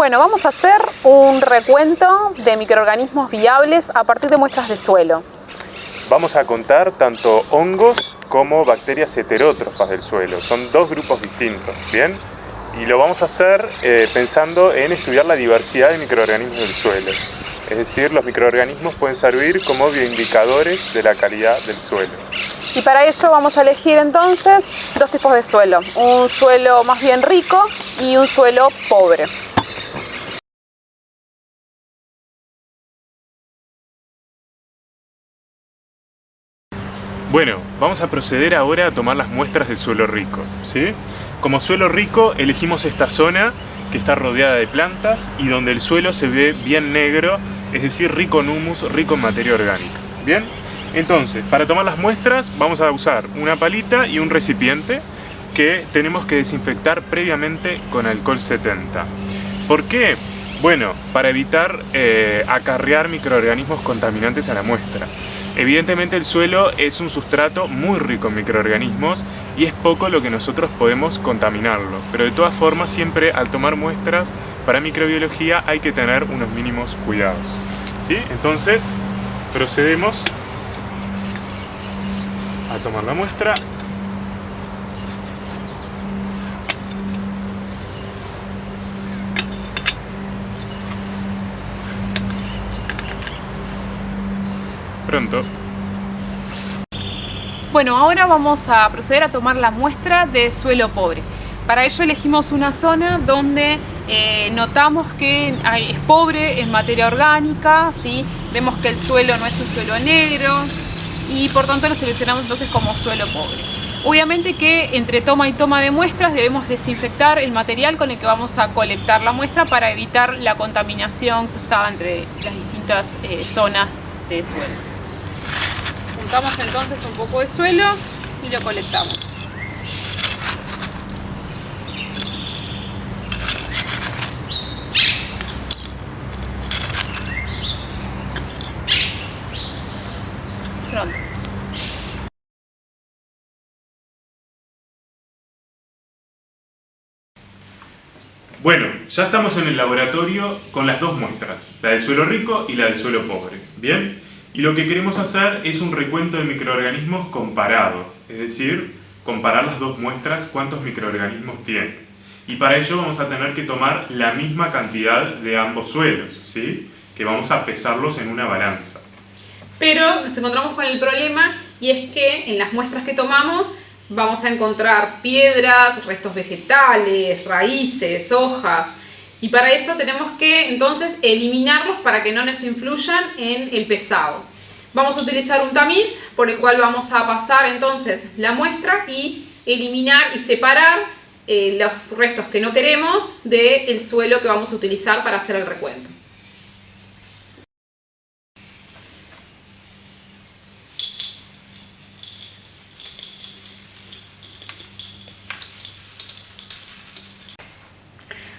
Bueno, vamos a hacer un recuento de microorganismos viables a partir de muestras de suelo. Vamos a contar tanto hongos como bacterias heterótrofas del suelo. Son dos grupos distintos, ¿bien? Y lo vamos a hacer pensando en estudiar la diversidad de microorganismos del suelo. Es decir, los microorganismos pueden servir como bioindicadores de la calidad del suelo. Y para ello vamos a elegir entonces dos tipos de suelo. Un suelo más bien rico y un suelo pobre. Bueno, vamos a proceder ahora a tomar las muestras de suelo rico, ¿sí? Como suelo rico elegimos esta zona que está rodeada de plantas y donde el suelo se ve bien negro, es decir, rico en humus, rico en materia orgánica. ¿Bien? Entonces, para tomar las muestras vamos a usar una palita y un recipiente que tenemos que desinfectar previamente con alcohol 70. ¿Por qué? Bueno, para evitar acarrear microorganismos contaminantes a la muestra. Evidentemente el suelo es un sustrato muy rico en microorganismos y es poco lo que nosotros podemos contaminarlo, pero de todas formas siempre al tomar muestras para microbiología hay que tener unos mínimos cuidados, ¿sí? Entonces procedemos a tomar la muestra. Pronto. Bueno, ahora vamos a proceder a tomar la muestra de suelo pobre. Para ello elegimos una zona donde notamos que es pobre en materia orgánica, ¿sí? Vemos que el suelo no es un suelo negro y por tanto lo seleccionamos entonces como suelo pobre. Obviamente que entre toma y toma de muestras debemos desinfectar el material con el que vamos a colectar la muestra para evitar la contaminación cruzada entre las distintas zonas de suelo. Juntamos entonces un poco de suelo y lo colectamos. Pronto. Bueno, ya estamos en el laboratorio con las dos muestras, la del suelo rico y la del suelo pobre, ¿bien? Y lo que queremos hacer es un recuento de microorganismos comparado, es decir, comparar las dos muestras cuántos microorganismos tienen. Y para ello vamos a tener que tomar la misma cantidad de ambos suelos, ¿sí? Que vamos a pesarlos en una balanza. Pero nos encontramos con el problema y es que en las muestras que tomamos vamos a encontrar piedras, restos vegetales, raíces, hojas, y para eso tenemos que entonces eliminarlos para que no nos influyan en el pesado. Vamos a utilizar un tamiz por el cual vamos a pasar entonces la muestra y eliminar y separar los restos que no queremos del suelo que vamos a utilizar para hacer el recuento.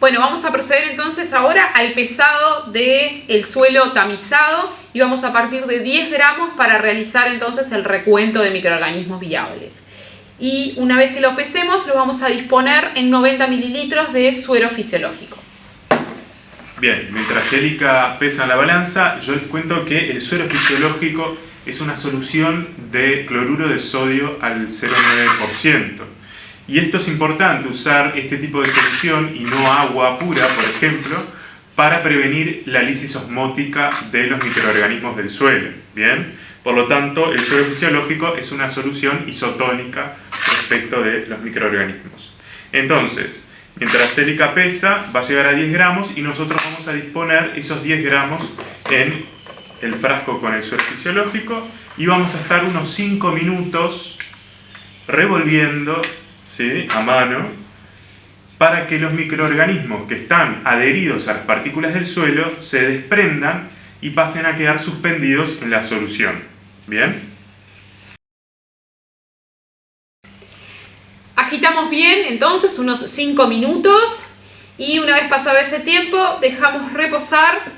Bueno, vamos a proceder entonces ahora al pesado del suelo tamizado y vamos a partir de 10 gramos para realizar entonces el recuento de microorganismos viables. Y una vez que lo pesemos, lo vamos a disponer en 90 mililitros de suero fisiológico. Bien, mientras Célica pesa en la balanza, yo les cuento que el suero fisiológico es una solución de cloruro de sodio al 0,9%. Y esto es importante, usar este tipo de solución y no agua pura, por ejemplo, para prevenir la lisis osmótica de los microorganismos del suelo. ¿Bien? Por lo tanto, el suero fisiológico es una solución isotónica respecto de los microorganismos. Entonces, mientras Célica pesa, va a llegar a 10 gramos y nosotros vamos a disponer esos 10 gramos en el frasco con el suero fisiológico y vamos a estar unos 5 minutos revolviendo, ¿sí?, a mano, para que los microorganismos que están adheridos a las partículas del suelo se desprendan y pasen a quedar suspendidos en la solución. ¿Bien? Agitamos bien entonces unos 5 minutos y una vez pasado ese tiempo dejamos reposar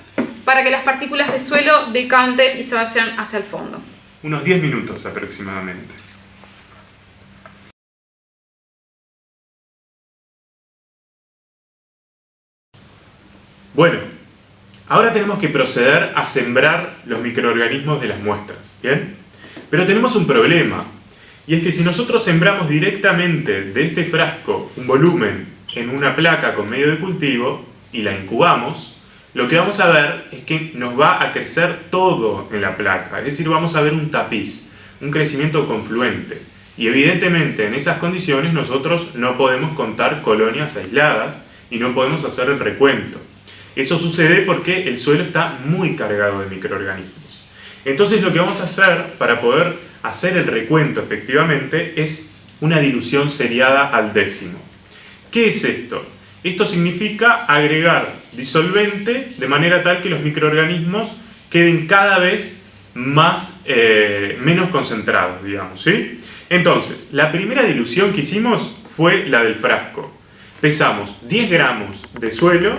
para que las partículas de suelo decanten y se vayan hacia el fondo. Unos 10 minutos aproximadamente. Bueno, ahora tenemos que proceder a sembrar los microorganismos de las muestras, ¿bien? Pero tenemos un problema, y es que si nosotros sembramos directamente de este frasco un volumen en una placa con medio de cultivo y la incubamos, lo que vamos a ver es que nos va a crecer todo en la placa, es decir, vamos a ver un tapiz, un crecimiento confluente. Y evidentemente en esas condiciones nosotros no podemos contar colonias aisladas y no podemos hacer el recuento. Eso sucede porque el suelo está muy cargado de microorganismos. Entonces lo que vamos a hacer para poder hacer el recuento efectivamente es una dilución seriada al décimo. ¿Qué es esto? Esto significa agregar disolvente de manera tal que los microorganismos queden cada vez menos concentrados, digamos, ¿sí? Entonces, la primera dilución que hicimos fue la del frasco. Pesamos 10 gramos de suelo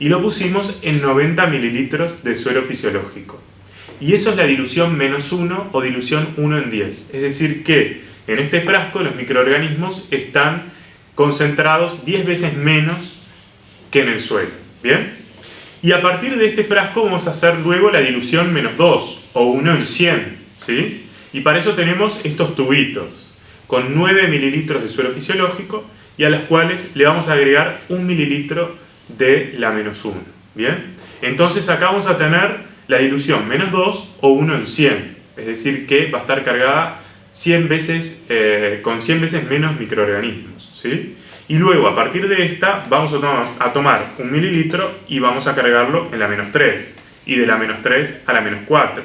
y lo pusimos en 90 mililitros de suelo fisiológico. Y eso es la dilución -1 o dilución 1 en 10. Es decir que en este frasco los microorganismos están concentrados 10 veces menos que en el suelo. ¿Bien? Y a partir de este frasco vamos a hacer luego la dilución -2 o 1 en 100. ¿Sí? Y para eso tenemos estos tubitos con 9 mililitros de suelo fisiológico y a los cuales le vamos a agregar 1 mililitro de la -1. ¿Bien? Entonces acá vamos a tener la dilución -2 o 1 en 100. Es decir que va a estar cargada 100 veces, con 100 veces menos microorganismos. ¿Sí? Y luego a partir de esta vamos a tomar 1 mililitro y vamos a cargarlo en la -3. Y de la -3 a la -4.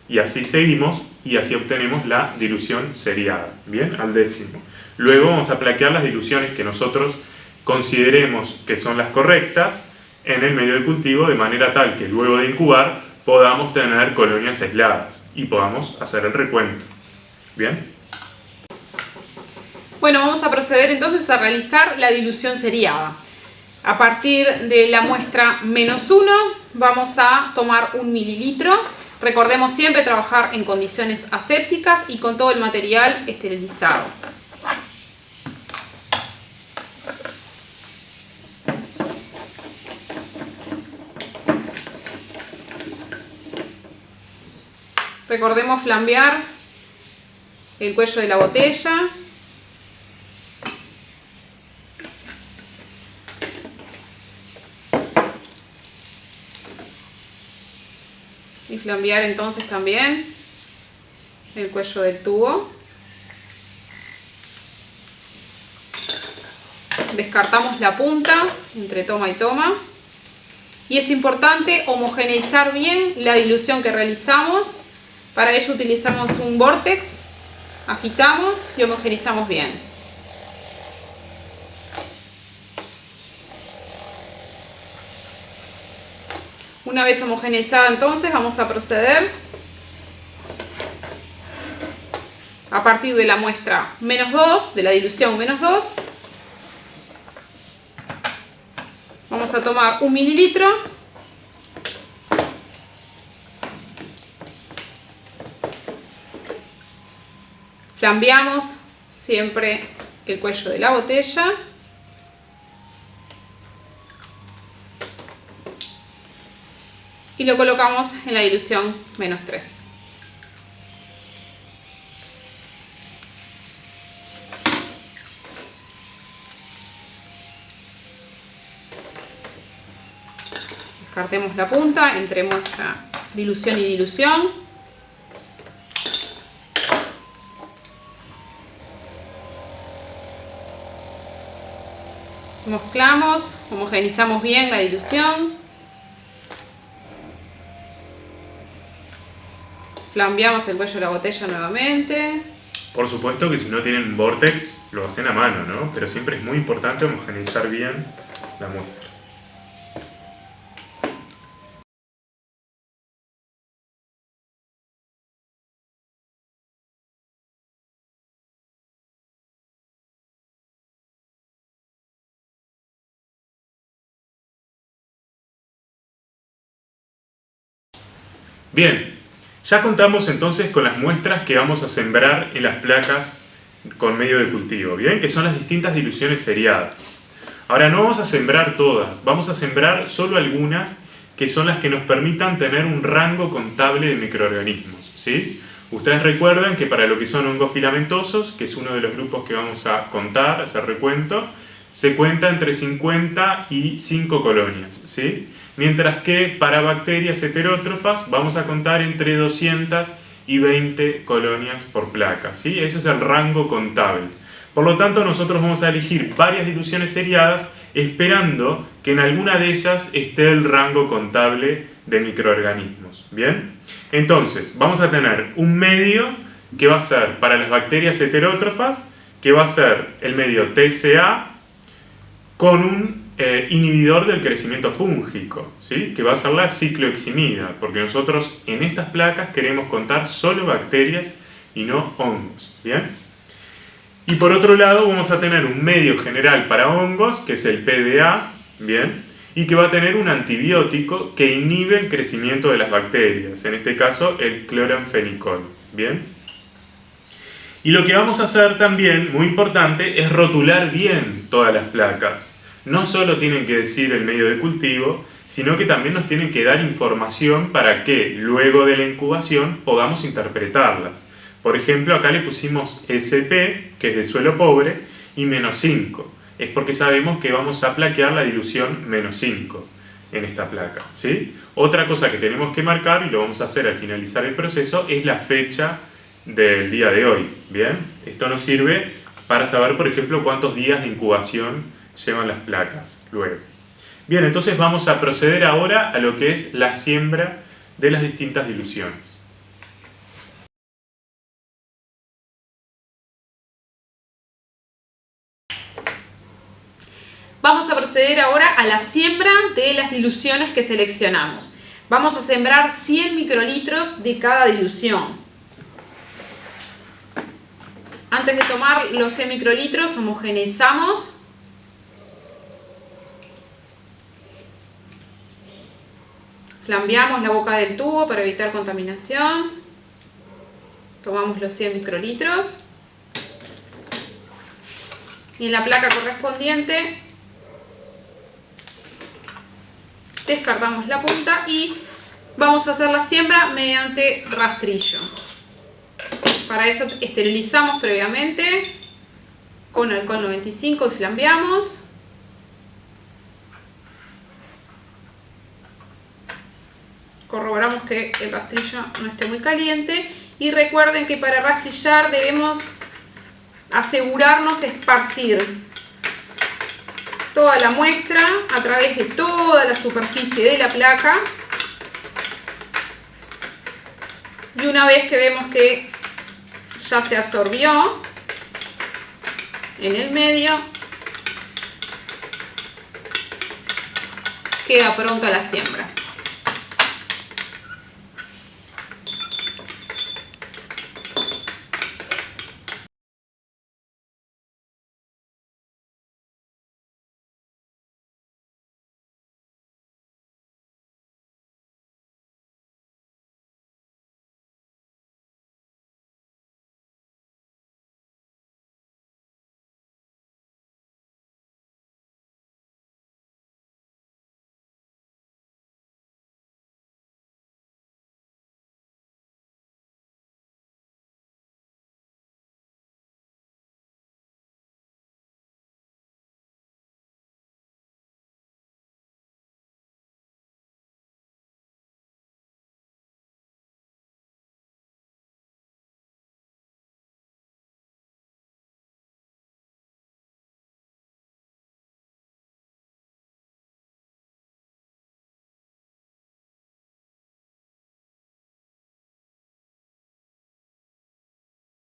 Y así seguimos y así obtenemos la dilución seriada, ¿bien? Al décimo. Luego vamos a plaquear las diluciones que nosotros consideremos que son las correctas en el medio de cultivo de manera tal que luego de incubar podamos tener colonias aisladas y podamos hacer el recuento. ¿Bien? Bueno, vamos a proceder entonces a realizar la dilución seriada. A partir de la muestra -1 vamos a tomar 1 mililitro. Recordemos siempre trabajar en condiciones asépticas y con todo el material esterilizado. Recordemos flambear el cuello de la botella. Y flambear entonces también el cuello del tubo. Descartamos la punta entre toma y toma. Y es importante homogeneizar bien la dilución que realizamos. Para ello utilizamos un vórtex, agitamos y homogeneizamos bien. Una vez homogeneizada entonces vamos a proceder a partir de la muestra -2, de la dilución -2, vamos a tomar 1 mililitro flambeamos siempre el cuello de la botella y lo colocamos en la dilución -3. Descartemos la punta entre muestra dilución y dilución. Mezclamos, homogeneizamos bien la dilución. Flambeamos el cuello de la botella nuevamente. Por supuesto que si no tienen vórtex lo hacen a mano, ¿no? Pero siempre es muy importante homogeneizar bien la muestra. Bien, ya contamos entonces con las muestras que vamos a sembrar en las placas con medio de cultivo, ¿bien? Que son las distintas diluciones seriadas. Ahora no vamos a sembrar todas, vamos a sembrar solo algunas que son las que nos permitan tener un rango contable de microorganismos, ¿sí? Ustedes recuerdan que para lo que son hongos filamentosos, que es uno de los grupos que vamos a contar, hacer recuento, se cuenta entre 50 y 5 colonias, ¿sí? Mientras que para bacterias heterótrofas vamos a contar entre 200 y 20 colonias por placa, ¿sí? Ese es el rango contable. Por lo tanto, nosotros vamos a elegir varias diluciones seriadas esperando que en alguna de ellas esté el rango contable de microorganismos. ¿Bien? Entonces, vamos a tener un medio que va a ser para las bacterias heterótrofas, que va a ser el medio TCA con un inhibidor del crecimiento fúngico, ¿sí? Que va a ser la cicloheximida, porque nosotros en estas placas queremos contar solo bacterias y no hongos. ¿Bien? Y por otro lado vamos a tener un medio general para hongos, que es el PDA, ¿bien? Y que va a tener un antibiótico que inhibe el crecimiento de las bacterias, en este caso el cloranfenicol, ¿bien? Y lo que vamos a hacer también, muy importante, es rotular bien todas las placas. No solo tienen que decir el medio de cultivo, sino que también nos tienen que dar información para que luego de la incubación podamos interpretarlas. Por ejemplo, acá le pusimos SP, que es de suelo pobre, y -5. Es porque sabemos que vamos a plaquear la dilución -5 en esta placa, ¿sí? Otra cosa que tenemos que marcar, y lo vamos a hacer al finalizar el proceso, es la fecha del día de hoy, ¿bien? Esto nos sirve para saber, por ejemplo, cuántos días de incubación llevan las placas luego. Bien, entonces vamos a proceder ahora a lo que es la siembra de las distintas diluciones. Vamos a proceder ahora a la siembra de las diluciones que seleccionamos. Vamos a sembrar 100 microlitros de cada dilución. Antes de tomar los 100 microlitros, homogeneizamos. Flambeamos la boca del tubo para evitar contaminación. Tomamos los 100 microlitros. Y en la placa correspondiente descartamos la punta y vamos a hacer la siembra mediante rastrillo. Para eso esterilizamos previamente con alcohol 95 y flambeamos. Corroboramos que el rastrillo no esté muy caliente y recuerden que para rastrillar debemos asegurarnos de esparcir toda la muestra a través de toda la superficie de la placa, y una vez que vemos que ya se absorbió en el medio, queda pronta la siembra.